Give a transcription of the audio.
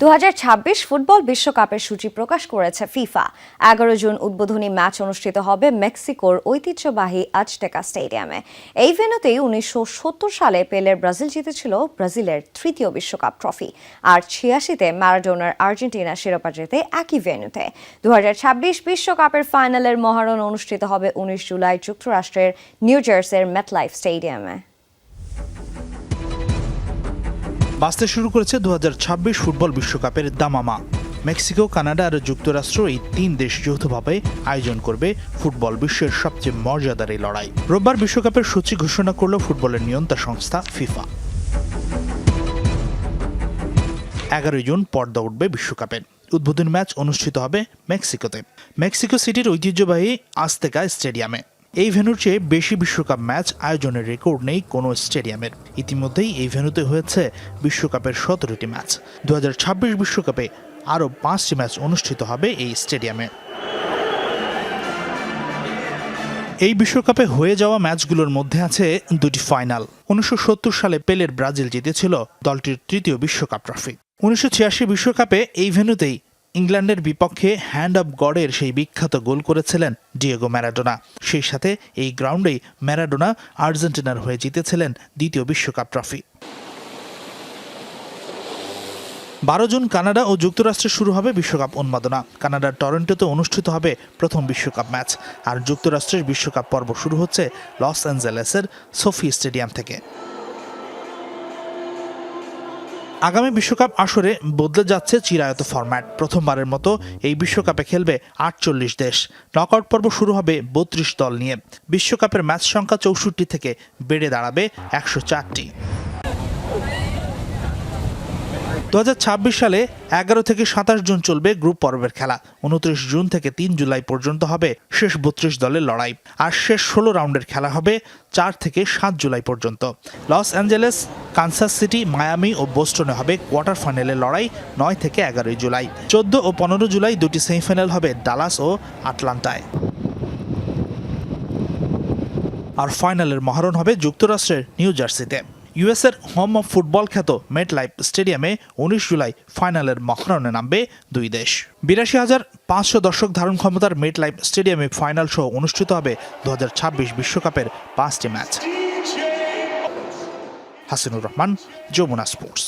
2026 football বিশ্বকাপের সূচি প্রকাশ করেছে ফিফা। 11 জুন উদ্বোধনী ম্যাচ অনুষ্ঠিত হবে মেক্সিকোর ঐতিহ্যবাহী আজটেকা স্টেডিয়ামে। এই ভেন্যুতেই 1970 সালে পেলের ব্রাজিল জিতেছিল ব্রাজিলের তৃতীয় বিশ্বকাপ ট্রফি, আর 86-তে ম্যারাডোনার আর্জেন্টিনা শিরোপা জেতে একই ভেন্যুতে। 2026 বিশ্বকাপের ফাইনালের মহারণ অনুষ্ঠিত হবে 19 জুলাই যুক্তরাষ্ট্রের নিউ জার্সির মেটলাইফ স্টেডিয়ামে। বাঁচতে শুরু করেছে 2026 ফুটবল বিশ্বকাপের দামামা। মেক্সিকো, কানাডা আর যুক্তরাষ্ট্র এই 3 দেশ যৌথভাবে আয়োজন করবে ফুটবল বিশ্বের সবচেয়ে মর্যাদার এই লড়াই। রোববার বিশ্বকাপের সূচি ঘোষণা করল ফুটবলের নিয়ন্ত্রণ সংস্থা ফিফা। 11 জুন পর্দা উঠবে বিশ্বকাপের। উদ্বোধনী ম্যাচ অনুষ্ঠিত হবে মেক্সিকোতে, মেক্সিকো সিটির ঐতিহ্যবাহী আজতেকা স্টেডিয়ামে। এই ভেন্যুর চেয়ে বেশি বিশ্বকাপ ম্যাচ আয়োজনের রেকর্ড নেই কোনো স্টেডিয়ামের। ইতিমধ্যেই এই ভেন্যুতে হয়েছে বিশ্বকাপের 17টি ম্যাচ। 2026 বিশ্বকাপে আরও 5টি ম্যাচ অনুষ্ঠিত হবে এই স্টেডিয়ামে। এই বিশ্বকাপে হয়ে যাওয়া ম্যাচগুলোর মধ্যে আছে 2টি ফাইনাল। 1970 সালে পেলের ব্রাজিল জিতেছিল দলটির তৃতীয় বিশ্বকাপ ট্রফি। 1986 বিশ্বকাপে এই ভেন্যুতেই ইংল্যান্ডের বিপক্ষে হ্যান্ড অব গডের সেই বিখ্যাত গোল করেছিলেন ডিয়েগো ম্যারাডোনা। সেই সাথে এই গ্রাউন্ডেই ম্যারাডোনা আর্জেন্টিনার হয়ে জিতেছিলেন দ্বিতীয় বিশ্বকাপ ট্রফি। 12 জুন কানাডা ও যুক্তরাষ্ট্রে শুরু হবে বিশ্বকাপ উন্মাদনা। কানাডার টরন্টোতে অনুষ্ঠিত হবে প্রথম বিশ্বকাপ ম্যাচ, আর যুক্তরাষ্ট্রের বিশ্বকাপ পর্ব শুরু হচ্ছে লস অ্যাঞ্জেলেসের সোফি স্টেডিয়াম থেকে। আগামী বিশ্বকাপ আসরে বদলে যাচ্ছে চিরায়ত ফরম্যাট। প্রথমবারের মতো এই বিশ্বকাপে খেলবে 48 দেশ। নকআউট পর্ব শুরু হবে 32 দল নিয়ে। বিশ্বকাপের ম্যাচ সংখ্যা 64 থেকে বেড়ে দাঁড়াবে 104টি। 2026 সালে 11 থেকে 27 জুন চলবে গ্রুপ পর্বের খেলা। 29 জুন থেকে 3 জুলাই পর্যন্ত হবে শেষ 32 দলের লড়াই, আর শেষ 16 রাউন্ডের খেলা হবে 4 থেকে 7 জুলাই পর্যন্ত। Los Angeles, Kansas City, Miami ও বোস্টনে হবে কোয়ার্টার ফাইনালের লড়াই 9 থেকে 11 জুলাই। 14 ও 15 জুলাই দুটি সেমিফাইনাল হবে ডালাস ও আটলান্টায়। আর ফাইনালের মহারণ হবে যুক্তরাষ্ট্রের নিউ জার্সিতে। ইউএসের হোম অফ ফুটবল খ্যাত মেটলাইফ স্টেডিয়ামে 19 জুলাই ফাইনালের মহারণে নামবে 2 দেশ। 82,500 দর্শক ধারণ ক্ষমতার মেটলাইফ স্টেডিয়ামে ফাইনাল সহ অনুষ্ঠিত হবে 2026 বিশ্বকাপের 5টি ম্যাচ। হাসিনুর রহমান, যমুনা স্পোর্টস।